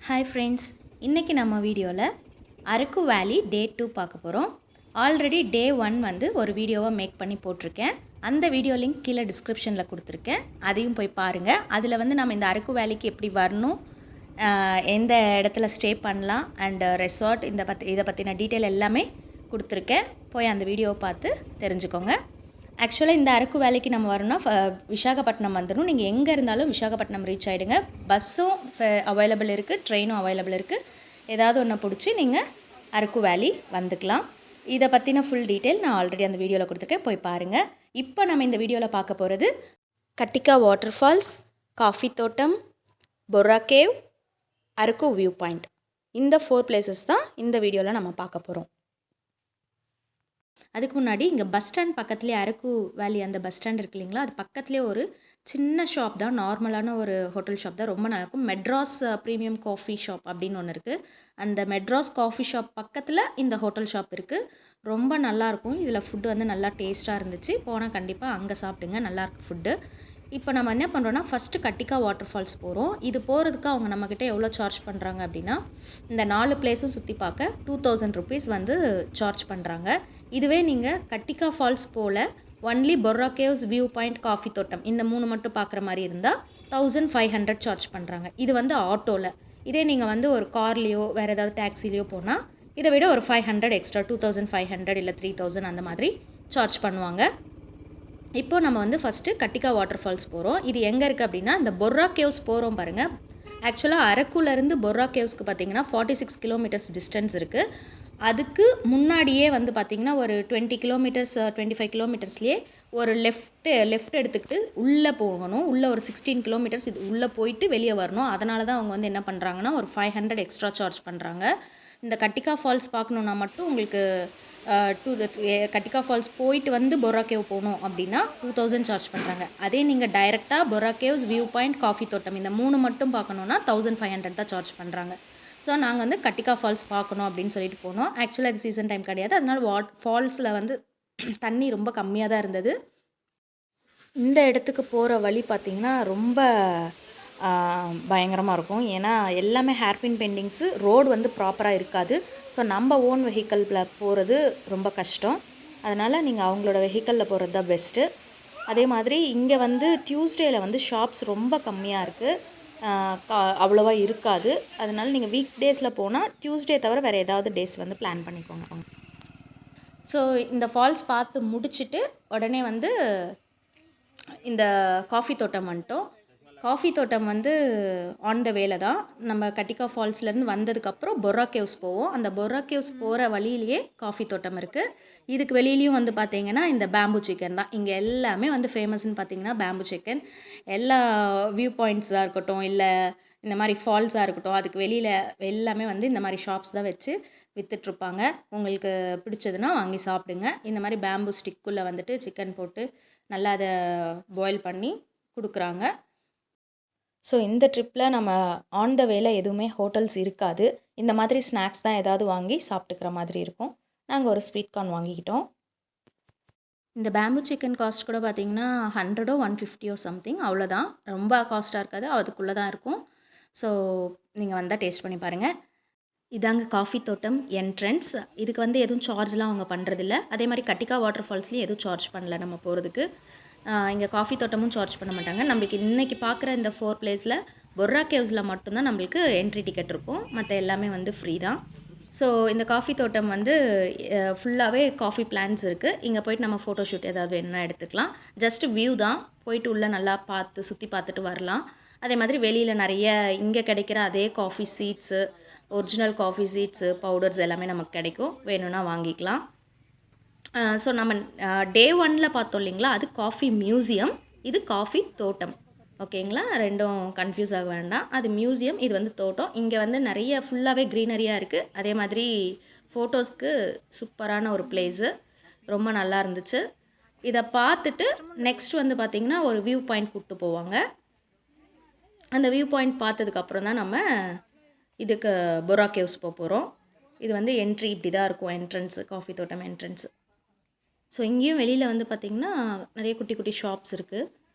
Hi friends, இன்றைக்கி நம்ம வீடியோவில் அரக்கு வேலி டே 2 பார்க்க போகிறோம். ஆல்ரெடி டே 1 வந்து ஒரு வீடியோவை மேக் பண்ணி போட்டிருக்கேன். அந்த வீடியோ லிங்க் கீழே டிஸ்கிரிப்ஷனில் கொடுத்துருக்கேன், அதையும் போய் பாருங்கள். அதில் வந்து நம்ம இந்த அரக்கு வேலிக்கு எப்படி வரணும், எந்த இடத்துல ஸ்டே பண்ணலாம் அண்டு ரெசார்ட் இதை பற்றின டீட்டெயில் எல்லாமே கொடுத்துருக்கேன். போய் அந்த வீடியோவை பார்த்து தெரிஞ்சுக்கோங்க. ஆக்சுவலாக இந்த அரக்கு வேலைக்கு நம்ம வரணும்னா விசாகப்பட்டினம் வந்துடும். நீங்கள் எங்கே இருந்தாலும் விசாகப்பட்டினம் ரீச் ஆகிடுங்க. பஸ்ஸும் அவைலபிள் இருக்குது, ட்ரெயினும் அவைலபிள் இருக்குது. ஏதாவது ஒன்று பிடிச்சி நீங்கள் அரக்கு வேலி வந்துக்கலாம். இதை பற்றின ஃபுல் டீட்டெயில் நான் ஆல்ரெடி அந்த வீடியோவில் கொடுத்துருக்கேன், போய் பாருங்கள். இப்போ நம்ம இந்த வீடியோவில் பார்க்க போகிறது கட்டிக்கா வாட்டர் ஃபால்ஸ், காஃபி தோட்டம், பொர்ரா கேவ், அரக்கு வியூ பாயிண்ட். இந்த 4 பிளேசஸ் தான் இந்த வீடியோவில் நம்ம பார்க்க போகிறோம். அதுக்கு முன்னாடி இங்கே பஸ் ஸ்டாண்ட் பக்கத்துலேயே அரக்கு வேலி அந்த பஸ் ஸ்டாண்ட் இருக்கு இல்லைங்களா, அது பக்கத்துலேயே ஒரு சின்ன ஷாப் தான், நார்மலான ஒரு ஹோட்டல் ஷாப் தான், ரொம்ப நல்லாயிருக்கும். மெட்ராஸ் ப்ரீமியம் காஃபி ஷாப் அப்படின்னு ஒன்று இருக்குது. அந்த மெட்ராஸ் காஃபி ஷாப் பக்கத்தில் இந்த ஹோட்டல் ஷாப் இருக்குது. ரொம்ப நல்லாயிருக்கும். இதில் ஃபுட்டு வந்து நல்லா டேஸ்ட்டாக இருந்துச்சு. போனால் கண்டிப்பாக அங்கே சாப்பிடுங்க, நல்லாயிருக்கு ஃபுட்டு. இப்போ நம்ம என்ன பண்ணுறோன்னா, ஃபஸ்ட்டு கட்டிக்கா வாட்டர் ஃபால்ஸ் போகிறோம். இது போகிறதுக்கு அவங்க நம்மக்கிட்ட எவ்வளோ சார்ஜ் பண்ணுறாங்க அப்படின்னா, இந்த 4 பிளேஸும் சுற்றி பார்க்க 2000 ருபீஸ் வந்து சார்ஜ் பண்ணுறாங்க. இதுவே நீங்கள் கட்டிக்கா ஃபால்ஸ் போல் only Borra caves, view point, coffee தோட்டம் இந்த 3 மட்டும் பார்க்குற மாதிரி இருந்தால் 1500 சார்ஜ் பண்ணுறாங்க. இது வந்து ஆட்டோவில். இதே நீங்கள் வந்து ஒரு கார்லேயோ வேறு ஏதாவது டாக்ஸிலேயோ போனால் இதை விட ஒரு 500 எக்ஸ்ட்ரா, 2500 இல்லை 3000 அந்த மாதிரி சார்ஜ் பண்ணுவாங்க. இப்போது நம்ம வந்து ஃபஸ்ட்டு கட்டிக்கா வாட்டர் ஃபால்ஸ் போகிறோம். இது எங்கே இருக்குது அப்படின்னா, இந்த பொர்ரா கேவ்ஸ் போகிறோம் பாருங்கள். ஆக்சுவலாக அரக்குலேருந்து பொர்ரா கேவ்ஸ்க்கு பார்த்திங்கன்னா 46 கிலோமீட்டர்ஸ் டிஸ்டன்ஸ் இருக்குது. அதுக்கு முன்னாடியே வந்து பார்த்திங்கன்னா ஒரு 20 கிலோமீட்டர்ஸ் 25 கிலோமீட்டர்ஸ்லேயே ஒரு லெஃப்ட் எடுத்துக்கிட்டு உள்ளே போகணும். உள்ளே ஒரு 16 கிலோமீட்டர்ஸ் இது உள்ளே போயிட்டு வெளியே வரணும். அதனால தான் அவங்க வந்து என்ன பண்ணுறாங்கன்னா ஒரு 500 எக்ஸ்ட்ரா சார்ஜ் பண்ணுறாங்க. இந்த கட்டிக்கா ஃபால்ஸ் பார்க்கணுன்னா மட்டும் உங்களுக்கு கட்டிக்கா ஃபால்ஸ் போயிட்டு வந்து பொர்ரா கேவ் போகணும் அப்படின்னா 2000 சார்ஜ் பண்ணுறாங்க. அதே நீங்கள் டைரெக்டாக பொர்ரா கேவ்ஸ், வியூ பாயிண்ட், காஃபி தோட்டம் இந்த 3 மட்டும் பார்க்கணுன்னா 1500 தான் சார்ஜ் பண்ணுறாங்க. ஸோ நாங்கள் வந்து கட்டிக்கா ஃபால்ஸ் பார்க்கணும் அப்படின்னு சொல்லிட்டு போனோம். ஆக்சுவலாக இது சீசன் டைம் கிடையாது, அதனால் ஃபால்ஸில் வந்து தண்ணி ரொம்ப கம்மியாக தான் இருந்தது. இந்த இடத்துக்கு போகிற வழி பார்த்திங்கன்னா ரொம்ப பயங்கரமாக இருக்கும். ஏன்னா எல்லாமே ஹேர்பின் பெண்டிங்ஸு, ரோடு வந்து ப்ராப்பராக இருக்காது. ஸோ நம்ம ஓன் வெஹிக்கிளில் போகிறது ரொம்ப கஷ்டம். அதனால் நீங்கள் அவங்களோட வெஹிக்கிளில் போகிறது தான் பெஸ்ட்டு. அதே மாதிரி இங்கே வந்து டியூஸ்டேயில் வந்து ஷாப்ஸ் ரொம்ப கம்மியாக இருக்குது, அவ்வளோவா இருக்காது. அதனால் நீங்கள் வீக் டேஸில் போனால் டியூஸ்டே தவிர வேறு ஏதாவது டேஸ் வந்து பிளான் பண்ணிக்கோங்க. ஸோ இந்த ஃபால்ஸ் பார்த்து முடிச்சுட்டு உடனே வந்து இந்த காஃபி தோட்டம் வந்துட்டோம். காஃபி தோட்டம் வந்து ஆன் த வேல தான். நம்ம கட்டிக்கா ஃபால்ஸ்லேருந்து வந்ததுக்கப்புறம் பொர்ரா கேவ்ஸ் போவோம். அந்த பொர்ரா கேவ்ஸ் போகிற வழியிலேயே காஃபி தோட்டம் இருக்குது. இதுக்கு வெளியிலையும் வந்து பார்த்திங்கன்னா இந்த பேம்பு சிக்கன் தான். இங்கே எல்லாமே வந்து ஃபேமஸ்ன்னு பார்த்திங்கன்னா பேம்பு சிக்கன். எல்லா வியூ பாயிண்ட்ஸாக இருக்கட்டும், இல்லை இந்த மாதிரி ஃபால்ஸாக இருக்கட்டும், அதுக்கு வெளியில் எல்லாமே வந்து இந்த மாதிரி ஷாப்ஸ் தான் வச்சு விற்றுட்ருப்பாங்க. உங்களுக்கு பிடிச்சதுன்னா வாங்கி சாப்பிடுங்க. இந்த மாதிரி பேம்பு ஸ்டிக்குள்ளே வந்துட்டு சிக்கன் போட்டு நல்லா அதை பாயில் பண்ணி கொடுக்குறாங்க. ஸோ இந்த ட்ரிப்பில் நம்ம ஆன் த வேல எதுவுமே ஹோட்டல்ஸ் இருக்காது. இந்த மாதிரி ஸ்நாக்ஸ் தான் ஏதாவது வாங்கி சாப்பிட்டுக்கிற மாதிரி இருக்கும். நாங்கள் ஒரு ஸ்வீட் கார்ன் வாங்கிக்கிட்டோம். இந்த பேம்பு சிக்கன் காஸ்ட் கூட பார்த்திங்கன்னா 100 150 சம்திங், அவ்வளோதான். ரொம்ப காஸ்ட்டாக இருக்காது, அதுக்குள்ளே தான் இருக்கும். ஸோ நீங்கள் வந்தால் டேஸ்ட் பண்ணி பாருங்கள். இதாங்க காஃபி தோட்டம் என்ட்ரன்ஸ். இதுக்கு வந்து எதுவும் சார்ஜ்லாம் அவங்க பண்ணுறதில்ல. அதே மாதிரி கட்டிக்கா வாட்டர் ஃபால்ஸ்லேயும் எதுவும் சார்ஜ் பண்ணல நம்ம போகிறதுக்கு. இங்கே காஃபி தோட்டமும் சார்ஜ் பண்ண மாட்டாங்க. நம்மளுக்கு இன்றைக்கி பார்க்குற இந்த 4 பிளேஸில் பொர்ரா கேவ்ஸில் மட்டும்தான் நம்மளுக்கு என்ட்ரி டிக்கெட் இருக்கும், மற்ற எல்லாமே வந்து ஃப்ரீ தான். ஸோ இந்த காஃபி தோட்டம் வந்து ஃபுல்லாகவே காஃபி பிளான்ட்ஸ் இருக்குது. இங்கே போய்ட்டு நம்ம ஃபோட்டோ ஷூட் ஏதாவது வேணுன்னா எடுத்துக்கலாம். ஜஸ்ட்டு வியூ தான், போயிட்டு உள்ளே நல்லா சுற்றி பார்த்துட்டு வரலாம். அதே மாதிரி வெளியில் நிறைய இங்கே கிடைக்கிற அதே coffee seeds, original coffee seeds, powders எல்லாமே நமக்கு கிடைக்கும். வேணும்னா வாங்கிக்கலாம். ஸோ நம்ம டே 1 பார்த்தோம் இல்லைங்களா, அது காஃபி மியூசியம், இது காஃபி தோட்டம். ஓகேங்களா, ரெண்டும் கன்ஃபியூஸ் ஆக வேண்டாம். அது மியூசியம், இது வந்து தோட்டம். இங்கே வந்து நிறைய ஃபுல்லாகவே க்ரீனரியாக இருக்குது. அதே மாதிரி ஃபோட்டோஸ்க்கு சூப்பரான ஒரு பிளேஸு, ரொம்ப நல்லா இருந்துச்சு. இதை பார்த்துட்டு நெக்ஸ்ட் வந்து பார்த்திங்கன்னா ஒரு வியூ பாயிண்ட் கூப்பிட்டு போவாங்க. அந்த வியூ பாயிண்ட் பார்த்ததுக்கப்புறம் தான் நம்ம இதுக்கு பொர்ரா கேவ்ஸ் போகிறோம். இது வந்து என்ட்ரி இப்படி தான் இருக்கும், என்ட்ரன்ஸு, காஃபி தோட்டம் என்ட்ரன்ஸு. ஸோ இங்கேயும் வெளியில் வந்து பார்த்திங்கன்னா நிறைய குட்டி குட்டி ஷாப்ஸ் இருக்குது,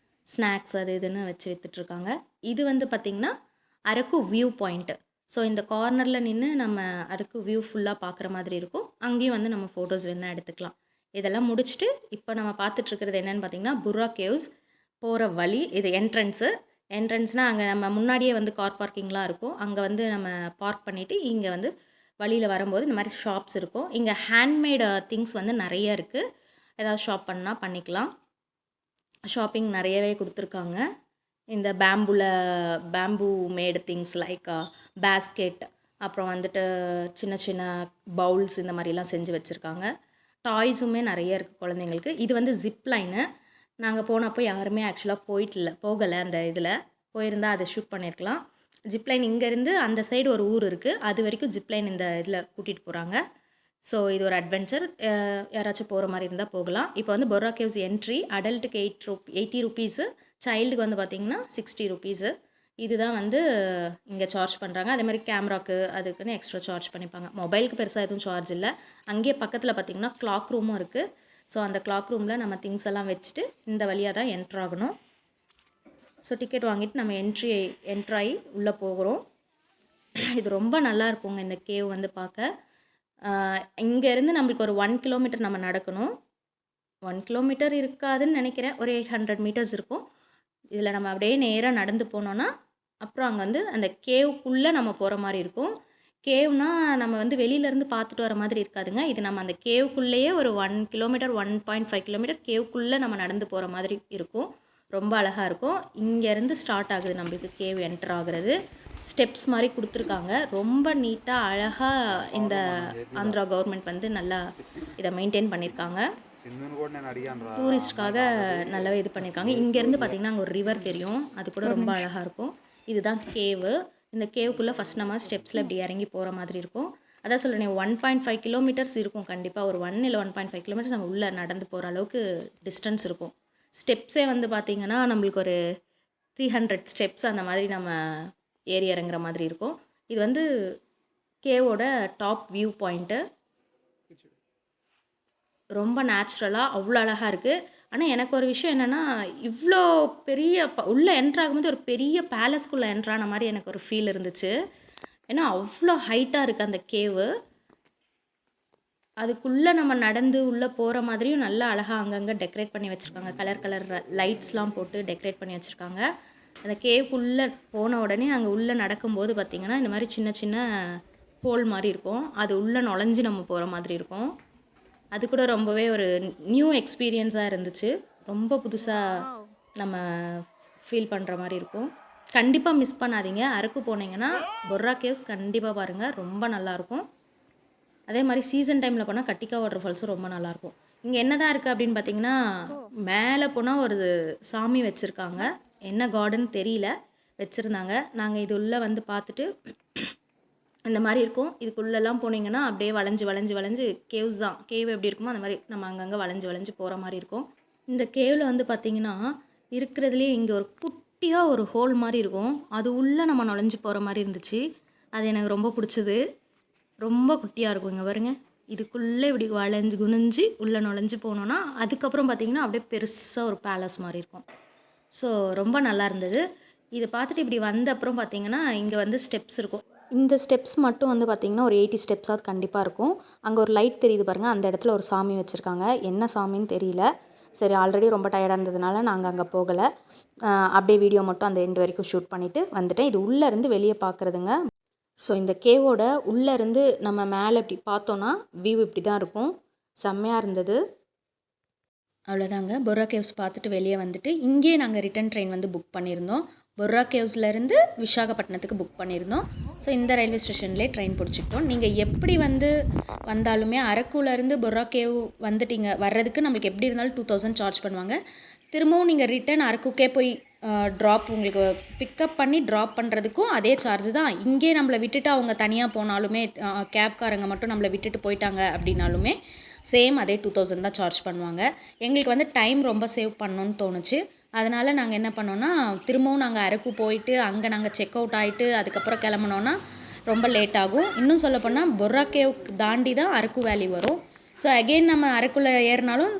ஸ்நாக்ஸ் அது இதுன்னு வச்சு விற்றுட்ருக்காங்க. இது வந்து பார்த்திங்கன்னா அரக்கு வியூ பாயிண்ட்டு. ஸோ இந்த கார்னரில் நின்று நம்ம அరకు வியூ ஃபுல்லாக பார்க்குற மாதிரி இருக்கும். அங்கேயும் வந்து நம்ம ஃபோட்டோஸ் வேணால் எடுத்துக்கலாம். இதெல்லாம் முடிச்சுட்டு இப்போ நம்ம பார்த்துட்ருக்கிறது என்னென்னு பார்த்திங்கன்னா புர்ரா கேவ்ஸ் போகிற வழி. இது என்ட்ரன்ஸ்னால் அங்கே நம்ம முன்னாடியே வந்து கார் பார்க்கிங்லாம் இருக்கும். அங்கே வந்து நம்ம பார்க் பண்ணிவிட்டு இங்கே வந்து வழியில் வரும்போது இந்த மாதிரி ஷாப்ஸ் இருக்கும். இங்கே ஹேண்ட்மேடு திங்ஸ் வந்து நிறைய இருக்குது. ஏதாவது ஷாப் பண்ணால் பண்ணிக்கலாம். ஷாப்பிங் நிறையவே கொடுத்துருக்காங்க. இந்த பேம்பு மேடு திங்ஸ் லைக் பேஸ்கெட், அப்புறம் வந்துட்டு சின்ன சின்ன பவுல்ஸ் இந்த மாதிரிலாம் செஞ்சு வச்சுருக்காங்க. டாய்ஸுமே நிறைய இருக்குது குழந்தைங்களுக்கு. இது வந்து ஜிப் லைனு. நாங்கள் போனப்போ யாருமே ஆக்சுவலாக போகலை. அந்த இதில் போயிருந்தால் அதை ஷூட் பண்ணியிருக்கலாம். ஜிப்லைன் இங்கேருந்து அந்த சைடு ஒரு ஊர் இருக்குது, அது வரைக்கும் ஜிப்லைன் இந்த இதில் கூட்டிகிட்டு போகிறாங்க. ஸோ இது ஒரு அட்வென்ச்சர். யாராச்சும் போகிற மாதிரி இருந்தால் போகலாம். இப்போ வந்து புர்ரா கேவ்ஸ் என்ட்ரி அடல்ட்டுக்கு 80 ருபீஸு, சைல்டுக்கு வந்து பார்த்திங்கன்னா 60 ருபீஸு. இதுதான் வந்து இங்கே சார்ஜ் பண்ணுறாங்க. அதே மாதிரி கேமராக்கு அதுக்குன்னு எக்ஸ்ட்ரா சார்ஜ் பண்ணிப்பாங்க. மொபைலுக்கு பெருசாக எதுவும் சார்ஜ் இல்லை. அங்கேயே பக்கத்தில் பார்த்திங்கன்னா கிளாக் ரூமும் இருக்குது. ஸோ அந்த கிளாக் ரூமில் நம்ம திங்ஸ் எல்லாம் வச்சுட்டு இந்த வழியாக தான் என்ட்ராகணும். ஸோ டிக்கெட் வாங்கிட்டு நம்ம என்ட்ராகி உள்ளே போகிறோம். இது ரொம்ப நல்லா இருக்குங்க இந்த கேவ் வந்து பார்க்க. இங்கேருந்து நம்மளுக்கு ஒரு 1 கிலோமீட்டர் நம்ம நடக்கணும். 1 கிலோமீட்டர் இருக்காதுன்னு நினைக்கிறேன், ஒரு 800 மீட்டர்ஸ் இருக்கும். இதில் நம்ம அப்படியே நேராக நடந்து போனோன்னா அப்புறம் அங்கே வந்து அந்த கேவுக்குள்ளே நம்ம போகிற மாதிரி இருக்கும். கேவ்னால் நம்ம வந்து வெளியிலேருந்து பார்த்துட்டு வர மாதிரி இருக்காதுங்க. இது நம்ம அந்த கேவுக்குள்ளேயே ஒரு 1 கிலோமீட்டர் 1.5 கிலோமீட்டர் கேவுக்குள்ளே நம்ம நடந்து போகிற மாதிரி இருக்கும். ரொம்ப அழகாக இருக்கும். இங்கேருந்து ஸ்டார்ட் ஆகுது நம்மளுக்கு கேவ் என்டர் ஆகுறது. ஸ்டெப்ஸ் மாதிரி கொடுத்துருக்காங்க. ரொம்ப நீட்டாக அழகாக இந்த ஆந்திரா கவர்மெண்ட் வந்து நல்லா இதை மெயின்டைன் பண்ணியிருக்காங்க. டூரிஸ்ட்காக நல்லாவே இது பண்ணியிருக்காங்க. இங்கேருந்து பார்த்திங்கன்னா அங்கே ஒரு ரிவர் தெரியும், அது கூட ரொம்ப அழகாக இருக்கும். இதுதான் கேவு. இந்த கேவுக்குள்ளே ஃபஸ்ட் நம்ம ஸ்டெப்ஸில் இப்படி இறங்கி போகிற மாதிரி இருக்கும். அதான் சொல்கிறேன், 1.5 கிலோமீட்டர்ஸ் இருக்கும் கண்டிப்பாக. ஒரு 1 இல்லை 1.5 கிலோமீட்டர்ஸ் நம்ம உள்ளே நடந்து போகிற அளவுக்கு டிஸ்டன்ஸ் இருக்கும். ஸ்டெப்ஸே வந்து பார்த்திங்கன்னா நம்மளுக்கு ஒரு 300 ஸ்டெப்ஸ் அந்த மாதிரி நம்ம ஏறி இறங்குற மாதிரி இருக்கும். இது வந்து கேவோட டாப் வியூ பாயிண்ட்டு. ரொம்ப நேச்சுரலாக அவ்வளோ அழகாக இருக்குது. ஆனால் எனக்கு ஒரு விஷயம் என்னென்னா, இவ்வளோ பெரிய உள்ளே என்ட்ராகும்போது ஒரு பெரிய பேலஸ்குள்ளே என்ட்ரான மாதிரி எனக்கு ஒரு ஃபீல் இருந்துச்சு. ஏன்னா அவ்வளோ ஹைட்டாக இருக்குது அந்த கேவு. அதுக்குள்ளே நம்ம நடந்து உள்ளே போகிற மாதிரியும் நல்லா அழகாக அங்கங்கே டெக்கரேட் பண்ணி வச்சுருக்காங்க. கலர் லைட்ஸ்லாம் போட்டு டெக்கரேட் பண்ணி வச்சுருக்காங்க. அந்த கேவுக்குள்ளே போன உடனே அங்கே உள்ளே நடக்கும்போது பார்த்திங்கன்னா இந்த மாதிரி சின்ன சின்ன ஹோல் மாதிரி இருக்கும். அது உள்ளே நுழைஞ்சு நம்ம போகிற மாதிரி இருக்கும். அது கூட ரொம்பவே ஒரு நியூ எக்ஸ்பீரியன்ஸாக இருந்துச்சு. ரொம்ப புதுசாக நம்ம ஃபீல் பண்ணுற மாதிரி இருக்கும். கண்டிப்பாக மிஸ் பண்ணாதீங்க. அరకు போனீங்கன்னா புர்ரா கேவ்ஸ் கண்டிப்பாக பாருங்கள், ரொம்ப நல்லாயிருக்கும். அதே மாதிரி சீசன் டைமில் போனால் கட்டிக்கா வாட்டர் ஃபால்ஸும் ரொம்ப நல்லாயிருக்கும். இங்கே என்ன தான் இருக்குது அப்படின்னு பார்த்தீங்கன்னா, மேலே போனால் ஒரு சாமி வச்சுருக்காங்க. என்ன கார்டன் தெரியல, வச்சுருந்தாங்க. நாங்கள் இது உள்ளே வந்து பார்த்துட்டு இந்த மாதிரி இருக்கும். இதுக்குள்ளெல்லாம் போனீங்கன்னா அப்படியே வளைஞ்சு கேவ்ஸ் தான். கேவ் எப்படி இருக்குமோ அந்த மாதிரி நம்ம அங்கங்கே வளைஞ்சு போகிற மாதிரி இருக்கும். இந்த கேவில் வந்து பார்த்திங்கன்னா இருக்கிறதுலேயே இங்கே ஒரு குட்டியாக ஒரு ஹோல் மாதிரி இருக்கும். அது உள்ளே நம்ம நுழைஞ்சு போகிற மாதிரி இருந்துச்சு. அது எனக்கு ரொம்ப பிடிச்சது. ரொம்ப குட்டியாக இருக்கும். இங்கே பாருங்க, இதுக்குள்ளே இப்படி வளைஞ்சு குனிஞ்சு உள்ளே நுழைஞ்சு போனோன்னா அதுக்கப்புறம் பார்த்திங்கன்னா அப்படியே பெருசாக ஒரு பேலஸ் மாதிரி இருக்கும். ஸோ ரொம்ப நல்லா இருந்தது. இதை பார்த்துட்டு இப்படி வந்த அப்புறம் பார்த்திங்கன்னா இங்கே வந்து ஸ்டெப்ஸ் இருக்கும். இந்த ஸ்டெப்ஸ் மட்டும் வந்து பார்த்திங்கன்னா ஒரு 80 ஸ்டெப்ஸாவது கண்டிப்பாக இருக்கும். அங்கே ஒரு லைட் தெரியுது பாருங்கள், அந்த இடத்துல ஒரு சாமி வச்சுருக்காங்க. என்ன சாமின்னு தெரியல. சரி, ஆல்ரெடி ரொம்ப டயர்டாக இருந்ததுனால நாங்கள் அங்கே போகலை. அப்படியே வீடியோ மட்டும் அந்த எண்டு வரைக்கும் ஷூட் பண்ணிவிட்டு வந்துட்டேன். இது உள்ளேருந்து வெளியே பார்க்குறதுங்க. ஸோ இந்த கேவோட உள்ளேருந்து நம்ம மேலே இப்படி பார்த்தோன்னா வியூ இப்படி தான் இருக்கும். செம்மையாக இருந்தது. அவ்வளோதாங்க. புர்ரா கேவ்ஸ் பார்த்துட்டு வெளியே வந்துட்டு இங்கேயே நாங்கள் ரிட்டன் ட்ரெயின் வந்து புக் பண்ணியிருந்தோம். புர்ரா கேவ்ஸ்லேருந்து விசாகப்பட்டினத்துக்கு புக் பண்ணியிருந்தோம். ஸோ இந்த ரயில்வே ஸ்டேஷன்லேயே ட்ரெயின் பிடிச்சிக்கிட்டோம். நீங்கள் எப்படி வந்தாலுமே அரக்குலேருந்து புர்ரா கேவ் வந்துட்டீங்க வர்றதுக்கு நம்மளுக்கு எப்படி இருந்தாலும் 2000 சார்ஜ் பண்ணுவாங்க. திரும்பவும் நீங்கள் ரிட்டன் அரக்குக்கே போய் ட்ராப் உங்களுக்கு பிக்கப் பண்ணி ட்ராப் பண்ணுறதுக்கும் அதே சார்ஜ் தான். இங்கே நம்மளை விட்டுட்டு அவங்க தனியாக போனாலுமே, கேப்காரங்க மட்டும் நம்மளை விட்டுட்டு போயிட்டாங்க அப்படின்னாலுமே சேம் அதே 2000 தான் சார்ஜ் பண்ணுவாங்க. எங்களுக்கு வந்து டைம் ரொம்ப சேவ் பண்ணணுன்னு தோணுச்சு. அதனால் நாங்கள் என்ன பண்ணோன்னா, திரும்பவும் நாங்கள் அரக்கு போயிட்டு அங்கே நாங்கள் செக் அவுட் ஆகிட்டு அதுக்கப்புறம் கிளம்புனோன்னா ரொம்ப லேட் ஆகும். இன்னும் சொல்லப்போனால் புர்ரா கேவ் தாண்டி தான் அரக்கு வேலி வரும். ஸோ அகெயின் நம்ம அரக்குள்ளே ஏறினாலும்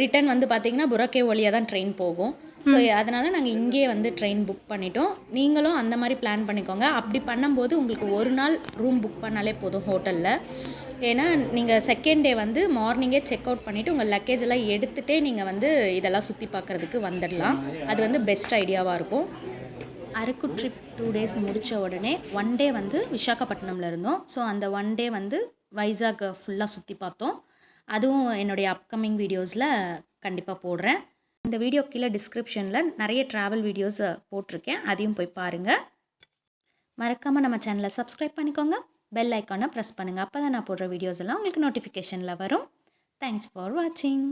ரிட்டன் வந்து பார்த்திங்கன்னா புர்ரா கேவ் வழியாக தான் ட்ரெயின் போகும். ஸோ அதனால் நாங்கள் இங்கேயே வந்து ட்ரெயின் புக் பண்ணிட்டோம். நீங்களும் அந்த மாதிரி பிளான் பண்ணிக்கோங்க. அப்படி பண்ணும்போது உங்களுக்கு ஒரு நாள் ரூம் புக் பண்ணாலே போதும் ஹோட்டலில். ஏன்னா நீங்கள் செகண்ட் டே வந்து மார்னிங்கே செக் அவுட் பண்ணிவிட்டு உங்கள் லக்கேஜ் எல்லாம் எடுத்துகிட்டே நீங்கள் வந்து இதெல்லாம் சுற்றி பார்க்குறதுக்கு வந்துடலாம். அது வந்து பெஸ்ட் ஐடியாவாக இருக்கும். அரக்கு ட்ரிப் 2 டேஸ் முடித்த உடனே 1 டே வந்து விசாகப்பட்டினமில் இருந்தோம். ஸோ அந்த 1 டே வந்து வைசாக் ஃபுல்லாக சுற்றி பார்த்தோம். அதுவும் என்னுடைய அப்கமிங் வீடியோஸில் கண்டிப்பாக போடுறேன். இந்த வீடியோ கீழே டிஸ்கிரிப்ஷனில் நிறைய ட்ராவல் வீடியோஸ் போட்டிருக்கேன், அதையும் போய் பாருங்கள். மறக்காமல் நம்ம சேனலை சப்ஸ்கிரைப் பண்ணிக்கோங்க, பெல் ஐக்கானை ப்ரெஸ் பண்ணுங்கள். அப்போ தான் நான் போடுற வீடியோஸ் எல்லாம் உங்களுக்கு நோட்டிஃபிகேஷனில் வரும். தேங்க்ஸ் ஃபார் வாட்சிங்.